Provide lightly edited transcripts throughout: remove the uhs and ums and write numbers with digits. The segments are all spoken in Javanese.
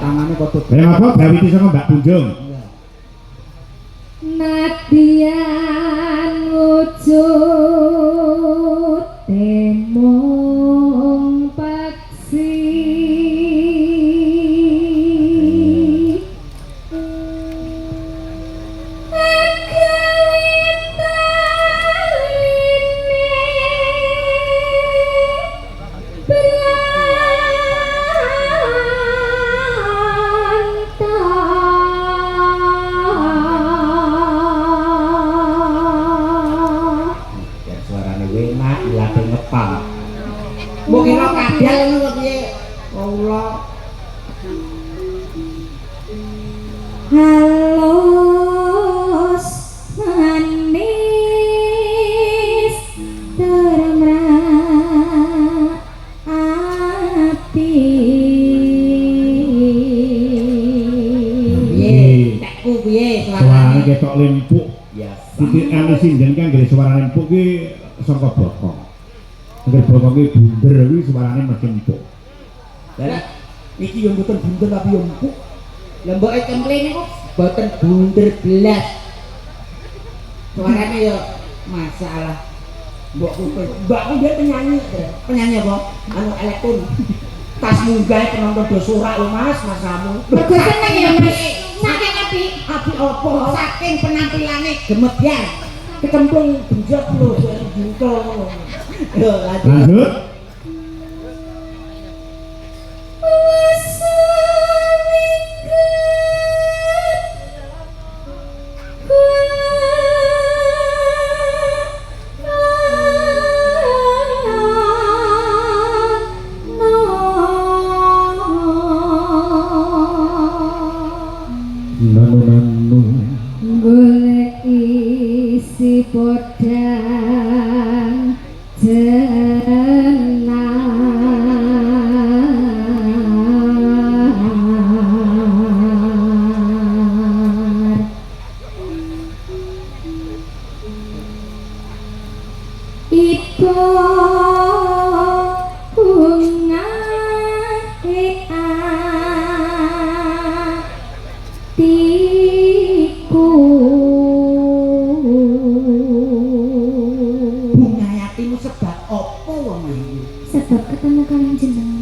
tangane padha. Ya apa gawiti saka Mbak Bunjung. Nadian wujud temong paksi Mbok kira kadal ngono piye? Allah. halus manis termrak ati Piye? Tekku piye Suarane ketok lempuk. Ya. Titik anu sinden kan gere suara lempuk ki saka bokong. Nek bokonge bunder kuwi suarane makin empuk. Lah iki yo mboten bunder tapi yo empuk. Lah mboke cemple niku mboten bunder blas. Suarane yo masalah. Mbakku dia penyanyi. Penyanyi apa? Anu elektron. Tas munggah penonton do sorak lho Mas, masamu. Mergo seneng ya Mas. Saking apik. Apik apa? Saking penampilane gemedyan. Kecemplung benjot lho jungkel ngono. Yo Lanjut. Nanu golek isi podang jenar ibu bunga hatiku bunga hatimu sebab apa wong iki? sebab ketemu kalian jenengan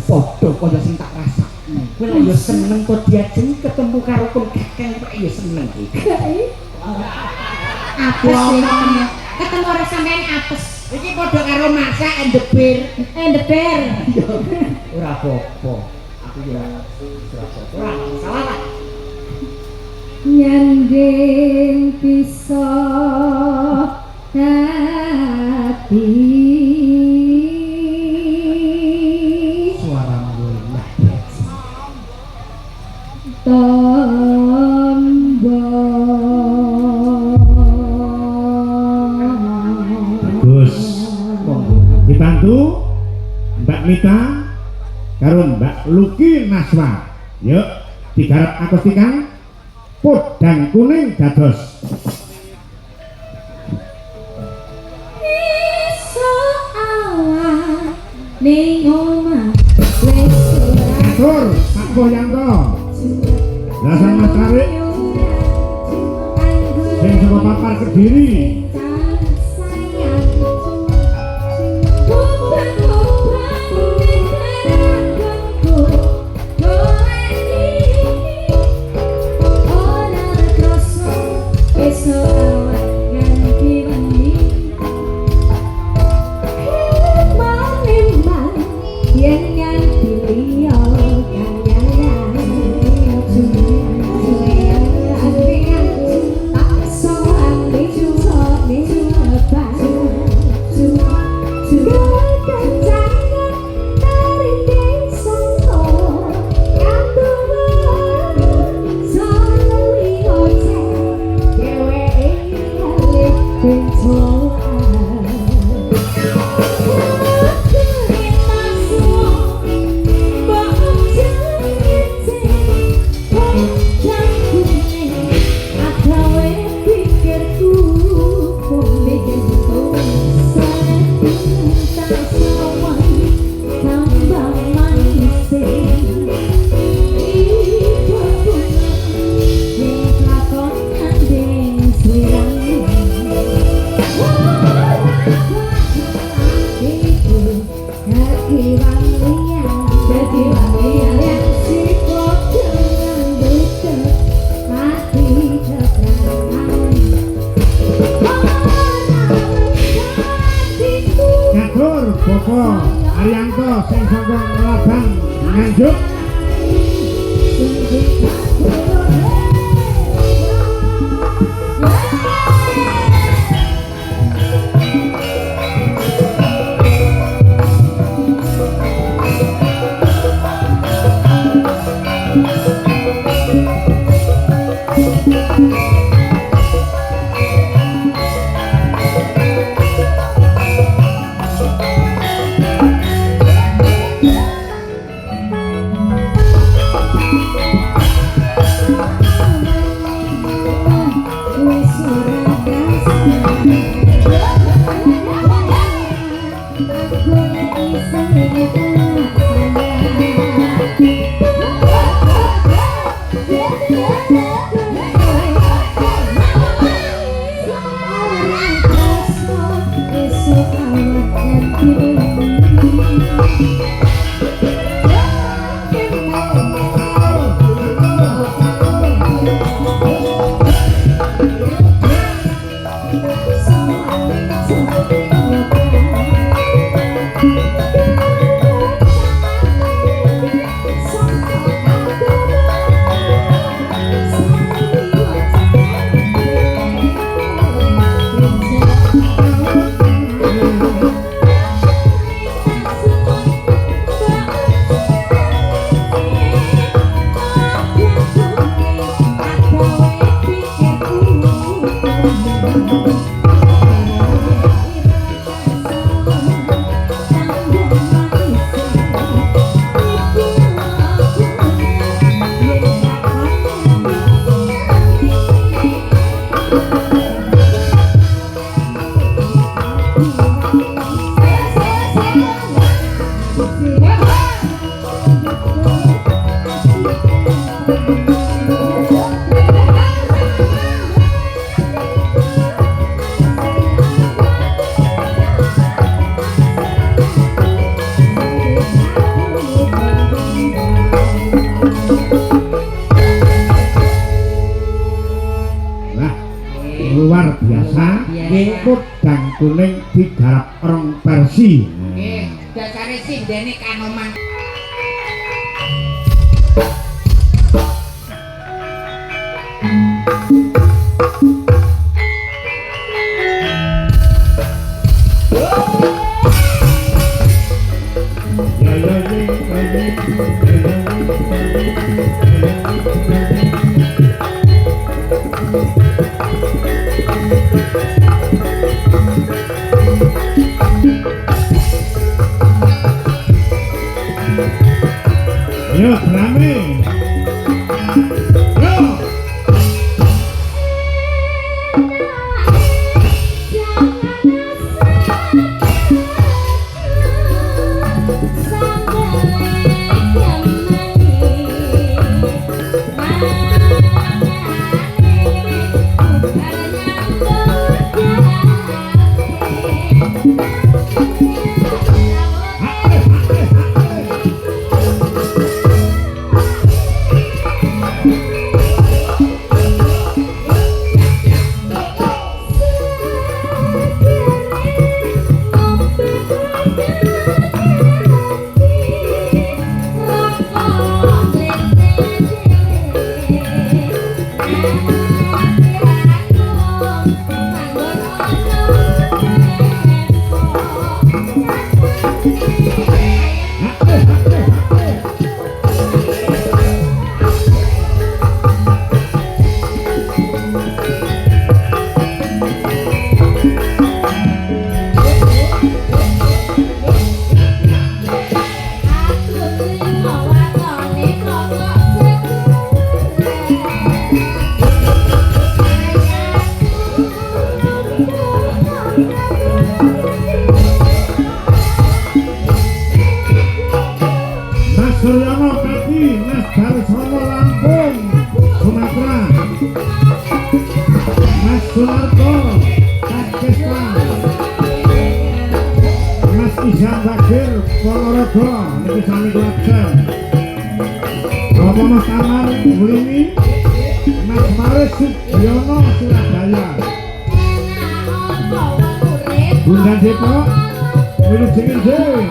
Padha kaya sing tak rasakno. Kowe lek yo seneng kok diajeng ketemu karo kon kakek kok yo seneng iki. apes nih ketemu orang sampean apes Iki padha karo masak endebir. endeber Ora apa-apa. Aku yo ora apa-apa. Ora salah lah. nyanding bisa hati Suaramu enak. Bagus. Dibantu Mbak Mita karo Mbak Luki Naswa. Yuk digarap akustikan podang kuning dados. iso awan ning omah wis Atur Pak Boyanto. Dasar Mas Tarik sing saka Papar Kediri. sing saka Labang Nganjuk. Luar biasa, ngikut dan kuning digarap rong versi. Dasare sindene Kanoman. Yo, rame. Yo. Suryono Kati Mas Darsono Lampung Sumatera, Mas Sunarto Pakistan, Mas Isan Bakir Ponorogo niki sami Klaten, Romono Samar Ulimi, Mas Maris Sugiono Surabaya, Bunda Depok Wilujeng.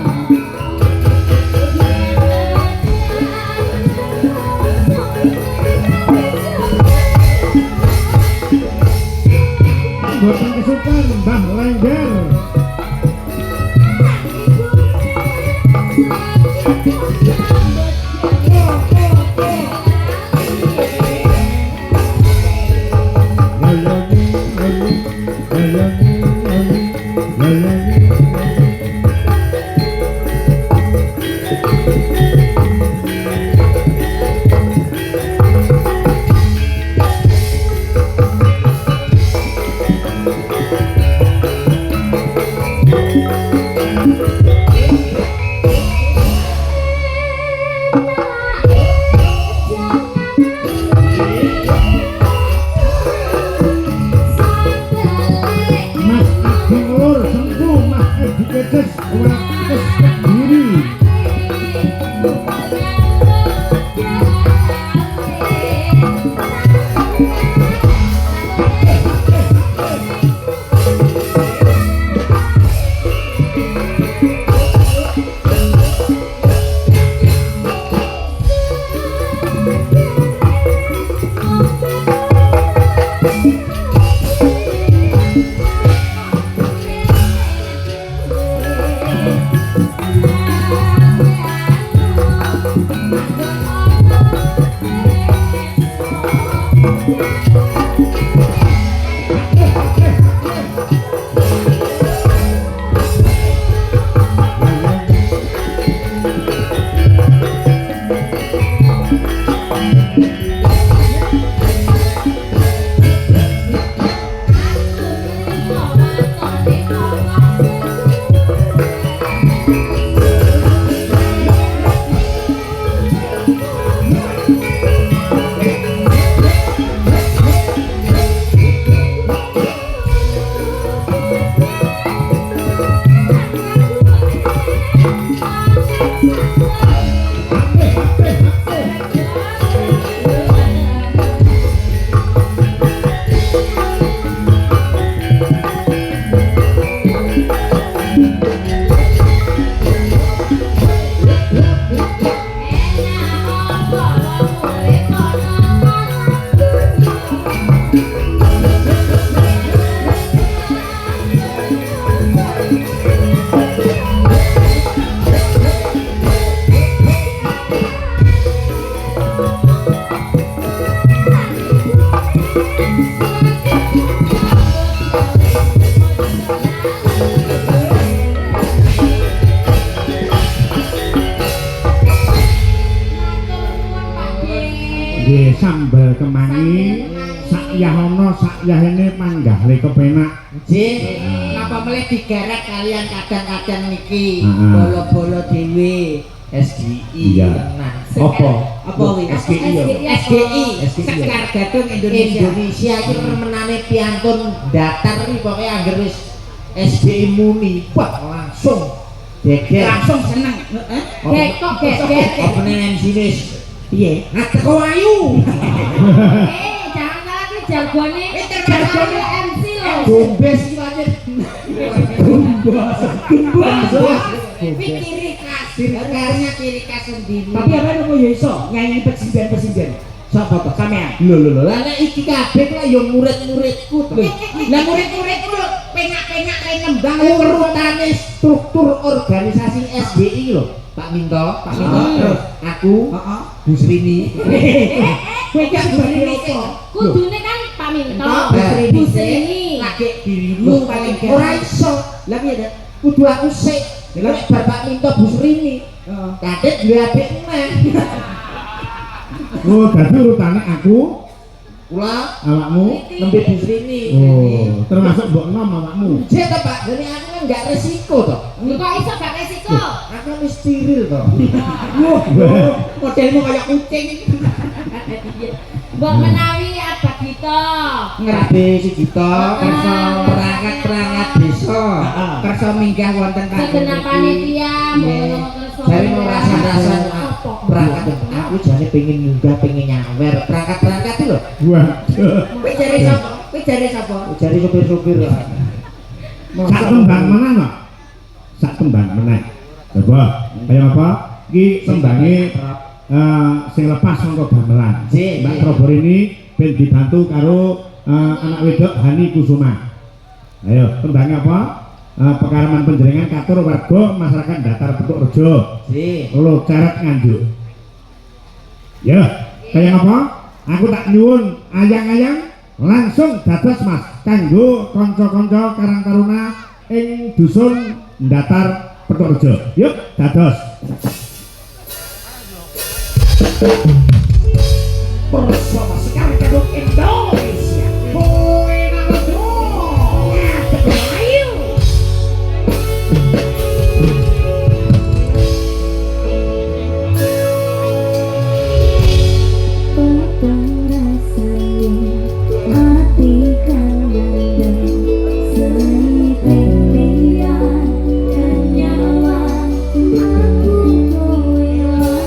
boten kesupen Mbah Lengger. Sambal kemangi sak yahono sak yahene manggah le kepenak. Nggih, napa melih digeret kalian kadang-kadang niki bolo-bolo dhewe SGI tenan. Apa? Apa kuwi? SGI. Sekar Gadung Indonesia iki remenane piantun datar iki pokoke anggere wis SGI muni, wah langsung geger. Langsung seneng. Gekok geger. Apa MC-ne? Piye? Teko ayu. Jangan salah ki jargone MC lho. Gombes iki pancen. Gombas. Pikiri kasir, karnya kiri kasir sendiri. Tapi apa nopo ya iso nyanyi presiden. Sapa to sampean? Lho. Lah nek iki kabeh kuwi ya murid-muridku to. Lah murid-muridku lho penak-penak kaya nembang urutane struktur organisasi SBI lho. Pak Minto, terus aku, Bu Srini. Kowe iki bari opo? Kudune kan Pak Minto, Bu Srini. Lagi dirimu paling ora iso. Lah piye, Dak? Kudu aku sik. Nek Bapak Minto Bu Srini. Kadek duwe adik meneh. Oh, dadi urutane aku, Kula awakmu, nembe Bu Srini. oh, termasuk mbok nom awakmu. Jek to, Pak. Jadi aku kan enggak resiko to. Kok iso gak resiko? Aku wis steril to. Modelmu kayak kucing. Mbok menawi abad kita. Ngerbe siji to, kersa perangkat desa. Kersa minggah wonten Segenap panitia, Jare mau rasa-rasa perangkat. Aku jane pengen munggah, pengen nyawer perangkat-perangkat itu lho. Waduh. Kowe jare sapa? Jare sopir-sopir lah. Sak tembang meneh kok. Sak tembang meneh. Coba, kaya apa? Iki tembange sing lepas saka gamelan. Mbak Robor ini ben dibantu karo anak wedok Hani Kusuma. Ayo, tembangnya apa? Pekaraman penjaringan katur warga masyarakat datar Petuk Rejo. Si. Lo ceret nganjuk. Ya, kayak apa? Aku tak nyuwun ayang-ayang langsung dados Mas kanggo kanca-kanca Karang Taruna ing dusun datar Petuk Rejo. Yuk, dados. Bersama sekali kedok Indonesia. Boy Naldo. Ayo.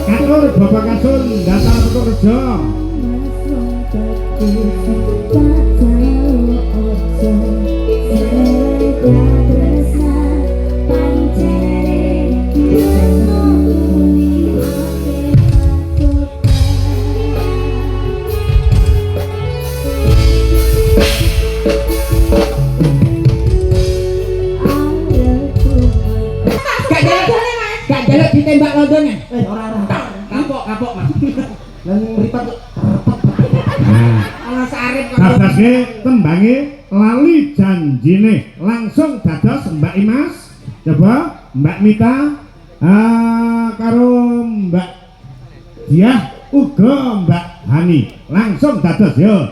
Katur Bapak Kasun datar Petuk Rejo. Gak jaluk ditembak lodone. Ora. Kapok Mas. Lan mripat Nah, Ana sarip kok. dadoske tembange lali janjine langsung dados Mbak Imas. Coba Mbak Mita karo Mbak Diah uga Mbak Hani langsung dados yo.